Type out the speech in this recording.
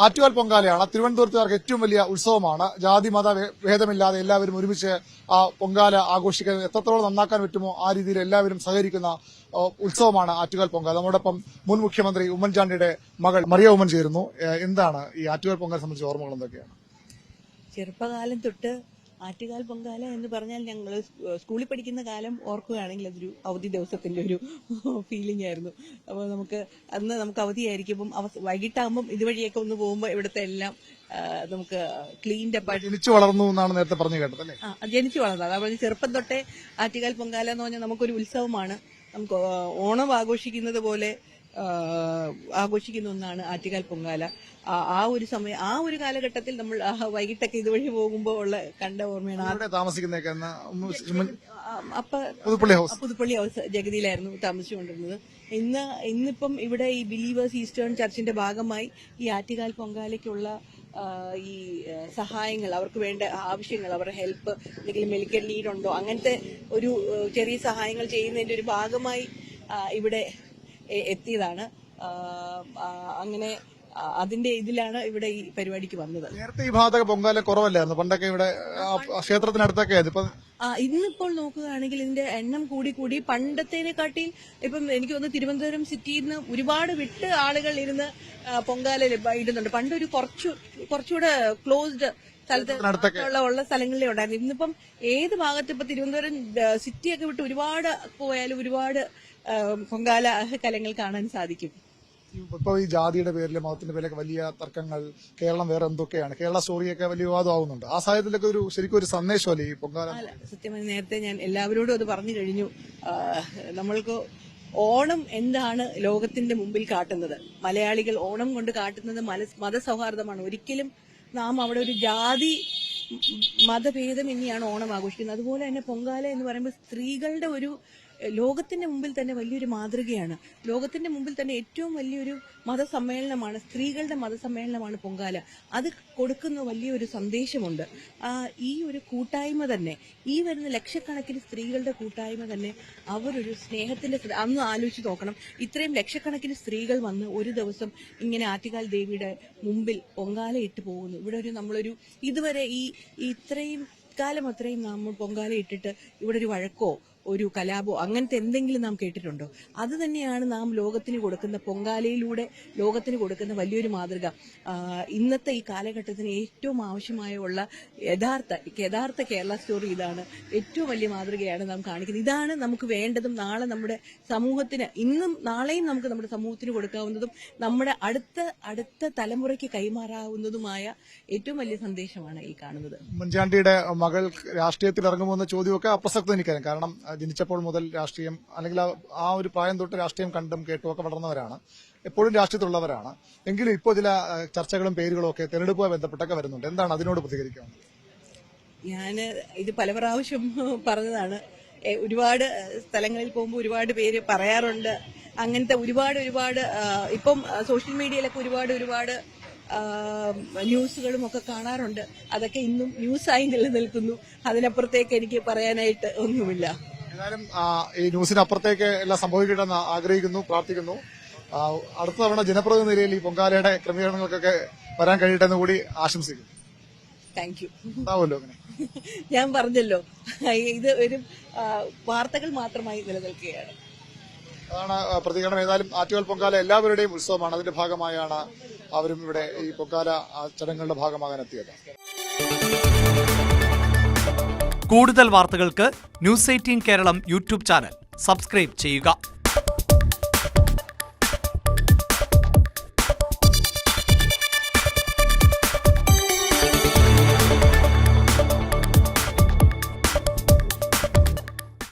ആറ്റുകാൽ പൊങ്കാലയാണ് തിരുവനന്തപുരത്തുകാർക്ക് ഏറ്റവും വലിയ ഉത്സവമാണ്. ജാതി മത ഭേദമില്ലാതെ എല്ലാവരും ഒരുമിച്ച് ആ പൊങ്കാല ആഘോഷിക്കാൻ എത്രത്തോളം നന്നാക്കാൻ പറ്റുമോ ആ രീതിയിൽ എല്ലാവരും സഹകരിക്കുന്ന ഉത്സവമാണ് ആറ്റുകാൽ പൊങ്കാല. നമ്മോടൊപ്പം മുൻ മുഖ്യമന്ത്രി ഉമ്മൻചാണ്ടിയുടെ മകൾ മറിയ ഉമ്മൻ ചേരുന്നു. എന്താണ് ഈ ആറ്റുകാൽ പൊങ്കാല സംബന്ധിച്ച ഓർമ്മകൾ എന്തൊക്കെയാണ്? ചെറുപ്പകാലം തൊട്ട് ആറ്റുകാൽ പൊങ്കാല എന്ന് പറഞ്ഞാൽ ഞങ്ങൾ സ്കൂളിൽ പഠിക്കുന്ന കാലം ഓർക്കുകയാണെങ്കിൽ അതൊരു അവധി ദിവസത്തിന്റെ ഒരു ഫീലിംഗ് ആയിരുന്നു. അപ്പോൾ അന്ന് നമുക്ക് അവധിയായിരിക്കും. വൈകിട്ടാകുമ്പം ഇതുവഴിയൊക്കെ ഒന്ന് പോകുമ്പോൾ ഇവിടുത്തെ എല്ലാം നമുക്ക് ക്ലീൻ്റെ ജനിച്ചു വളർന്നു എന്നാണ് നേരത്തെ പറഞ്ഞു കേട്ടത് അല്ലേ? ജനിച്ചു വളർന്നത്. അതുപോലെ ചെറുപ്പം തൊട്ടേ ആറ്റുകാൽ പൊങ്കാല എന്ന് പറഞ്ഞാൽ നമുക്കൊരു ഉത്സവമാണ്. നമുക്ക് ഓണം ആഘോഷിക്കുന്നത് പോലെ ആഘോഷിക്കുന്ന ഒന്നാണ് ആറ്റുകാൽ പൊങ്കാല. ആ ഒരു സമയം, ആ ഒരു കാലഘട്ടത്തിൽ നമ്മൾ വൈകിട്ടൊക്കെ ഇതുവഴി പോകുമ്പോൾ ഉള്ള കണ്ട ഓർമ്മയാണ്. പുതുപ്പള്ളി ഹൗസ് ജഗതിയിലായിരുന്നു താമസിച്ചുകൊണ്ടിരുന്നത്. ഇന്നിപ്പം ഇവിടെ ഈ ബിലീവേഴ്സ് ഈസ്റ്റേൺ ചർച്ചിന്റെ ഭാഗമായി ഈ ആറ്റുകാൽ പൊങ്കാലയ്ക്കുള്ള ഈ സഹായങ്ങൾ, അവർക്ക് വേണ്ട ആവശ്യങ്ങൾ, അവരുടെ ഹെൽപ്പ്, എന്തെങ്കിലും മെഡിക്കൽ നീഡ് ഉണ്ടോ, അങ്ങനത്തെ ഒരു ചെറിയ സഹായങ്ങൾ ചെയ്യുന്നതിന്റെ ഒരു ഭാഗമായി ഇവിടെ എത്തിയതാണ്. അങ്ങനെ അതിന്റെ ഇതിലാണ് ഇവിടെ ഈ പരിപാടിക്ക് വന്നത്. നേരത്തെ ഈ ഭാഗത്തൊക്കെ പൊങ്കാല കുറവല്ലായിരുന്നു, പണ്ടൊക്കെ ഇവിടെ ക്ഷേത്രത്തിനടുത്തൊക്കെ ആയിരുന്നു. ഇന്നിപ്പോൾ നോക്കുകയാണെങ്കിൽ ഇതിന്റെ എണ്ണം കൂടി പണ്ടത്തേനെക്കാട്ടി ഇപ്പം എനിക്ക് തോന്നുന്നു തിരുവനന്തപുരം സിറ്റിയിൽ നിന്ന് ഒരുപാട് വിട്ട് ആളുകൾ ഇരുന്ന് പൊങ്കാല ഇടുന്നുണ്ട്. പണ്ടൊരു കുറച്ചുകൂടെ ക്ലോസ്ഡ് ഉള്ള സ്ഥലങ്ങളിലേ ഉണ്ടായിരുന്നു. ഇന്നിപ്പം ഏത് ഭാഗത്ത് ഇപ്പൊ തിരുവനന്തപുരം സിറ്റിയൊക്കെ വിട്ട് ഒരുപാട് പോയാലും ഒരുപാട് പൊങ്കാല കലങ്ങൾ കാണാൻ സാധിക്കും. ഇപ്പൊ ഈ ജാതിയുടെ പേരിലും മതത്തിന്റെ പേരിലൊക്കെ വലിയ തർക്കങ്ങൾ, കേരളം വേറെ എന്തൊക്കെയാണ്, കേരള സ്റ്റോറിയൊക്കെ വലിയ വിവാദമാവുന്നുണ്ട്. ആ സാഹചര്യത്തിലൊക്കെ ശരിക്കും ഒരു സന്ദേശമല്ലേ ഈ പൊങ്കാല? സത്യമായി നേരത്തെ ഞാൻ എല്ലാവരോടും അത് പറഞ്ഞു കഴിഞ്ഞു. നമ്മൾക്ക് ഓണം എന്താണ് ലോകത്തിന്റെ മുമ്പിൽ കാട്ടുന്നത്? മലയാളികൾ ഓണം കൊണ്ട് കാട്ടുന്നത് മതസൗഹാർദ്ദമാണ്. ഒരിക്കലും നാം അവിടെ ഒരു ജാതി മതഭേദം ഇനിയാണ് ഓണം ആഘോഷിക്കുന്നത്. അതുപോലെ തന്നെ പൊങ്കാല എന്ന് പറയുമ്പോൾ സ്ത്രീകളുടെ ഒരു ലോകത്തിന്റെ മുമ്പിൽ തന്നെ വലിയൊരു മാതൃകയാണ്. ലോകത്തിന്റെ മുമ്പിൽ തന്നെ ഏറ്റവും വലിയൊരു മതസമ്മേളനമാണ്, സ്ത്രീകളുടെ മതസമ്മേളനമാണ് പൊങ്കാല. അത് കൊടുക്കുന്ന വലിയൊരു സന്ദേശമുണ്ട്. ഈ ഒരു കൂട്ടായ്മ തന്നെ, ഈ വരുന്ന ലക്ഷക്കണക്കിന് സ്ത്രീകളുടെ കൂട്ടായ്മ തന്നെ അവരൊരു സ്നേഹത്തിന്റെ, അന്ന് ആലോചിച്ച് നോക്കണം, ഇത്രയും ലക്ഷക്കണക്കിന് സ്ത്രീകൾ വന്ന് ഒരു ദിവസം ഇങ്ങനെ ആറ്റുകാൽ ദേവിയുടെ മുമ്പിൽ പൊങ്കാല ഇട്ട് പോകുന്നു. ഇവിടെ നമ്മളൊരു ഇതുവരെ ഈ ഇത്രയും കാലം അത്രയും നാം പൊങ്കാല ഇട്ടിട്ട് ഇവിടെ ഒരു വഴക്കോ ഒരു കലാപോ അങ്ങനത്തെ എന്തെങ്കിലും നാം കേട്ടിട്ടുണ്ടോ? അത് തന്നെയാണ് നാം ലോകത്തിന് കൊടുക്കുന്ന, പൊങ്കാലയിലൂടെ ലോകത്തിന് കൊടുക്കുന്ന വലിയൊരു മാതൃക. ഇന്നത്തെ ഈ കാലഘട്ടത്തിന് ഏറ്റവും ആവശ്യമായ യഥാർത്ഥ കേരള സ്റ്റോറി ഇതാണ്. ഏറ്റവും വലിയ മാതൃകയാണ് നാം കാണിക്കുന്നത്. ഇതാണ് നമുക്ക് വേണ്ടതും നാളെ നമ്മുടെ സമൂഹത്തിന്, ഇന്നും നാളെയും നമുക്ക് നമ്മുടെ സമൂഹത്തിന് കൊടുക്കാവുന്നതും നമ്മുടെ അടുത്ത തലമുറയ്ക്ക് കൈമാറാവുന്നതുമായ ഏറ്റവും വലിയ സന്ദേശമാണ് ഈ കാണുന്നത്. ഉമ്മൻചാണ്ടിയുടെ മകൾ രാഷ്ട്രീയത്തിൽ ഇറങ്ങുമെന്ന ചോദ്യമൊക്കെ അപ്രസക്തം എനിക്കറിയാം. കാരണം ജനിച്ചപ്പോൾ മുതൽ രാഷ്ട്രീയം, അല്ലെങ്കിൽ ആ ഒരു പ്രായം തൊട്ട് രാഷ്ട്രീയം കണ്ടും കേട്ടുമൊക്കെ വളർന്നവരാണ്, എപ്പോഴും രാഷ്ട്രീയത്തിലുള്ളവരാണ്. എങ്കിലും ഇപ്പോൾ ചില ചർച്ചകളും പേരുകളും ഒക്കെ തെരഞ്ഞെടുപ്പുമായി ബന്ധപ്പെട്ടൊക്കെ വരുന്നുണ്ട്. എന്താണ് അതിനോട് പ്രതികരിക്കാവുന്നത്? ഞാൻ ഇത് പല പ്രാവശ്യം പറഞ്ഞതാണ്. ഒരുപാട് സ്ഥലങ്ങളിൽ പോകുമ്പോൾ ഒരുപാട് പേര് പറയാറുണ്ട്. അങ്ങനത്തെ ഒരുപാട് ഇപ്പം സോഷ്യൽ മീഡിയയിലൊക്കെ ഒരുപാട് ന്യൂസുകളും ഒക്കെ കാണാറുണ്ട്. അതൊക്കെ ഇന്നും ന്യൂസായി നിലനിൽക്കുന്നു. അതിനപ്പുറത്തേക്ക് എനിക്ക് പറയാനായിട്ട് ഒന്നുമില്ല. ഏതായാലും ഈ ന്യൂസിനപ്പുറത്തേക്ക് എല്ലാം സംഭവിക്കട്ടെന്ന് ആഗ്രഹിക്കുന്നു, പ്രാർത്ഥിക്കുന്നു. അടുത്ത തവണ ജനപ്രതിനിധി നിലയിൽ ഈ പൊങ്കാലയുടെ ക്രമീകരണങ്ങൾക്കൊക്കെ വരാൻ കഴിയട്ടെ എന്ന് കൂടി ആശംസിക്കുന്നു. Thank you. ഉണ്ടാവുമല്ലോ അങ്ങനെ? ഞാൻ പറഞ്ഞല്ലോ, ഇത് ഒരു വാർത്തകൾ മാത്രമായി നിലനിൽക്കുകയാണ്. അതാണ് പ്രതികരണം. ഏതായാലും ആറ്റുകാൽ പൊങ്കാല എല്ലാവരുടെയും ഉത്സവമാണ്. അതിന്റെ ഭാഗമായാണ് അവരും ഇവിടെ ഈ പൊങ്കാല ചടങ്ങുകളുടെ ഭാഗമാകാൻ എത്തിയത്. കൂടുതൽ വാർത്തകൾക്ക് news 18 Keralam YouTube channel subscribe ചെയ്യുക.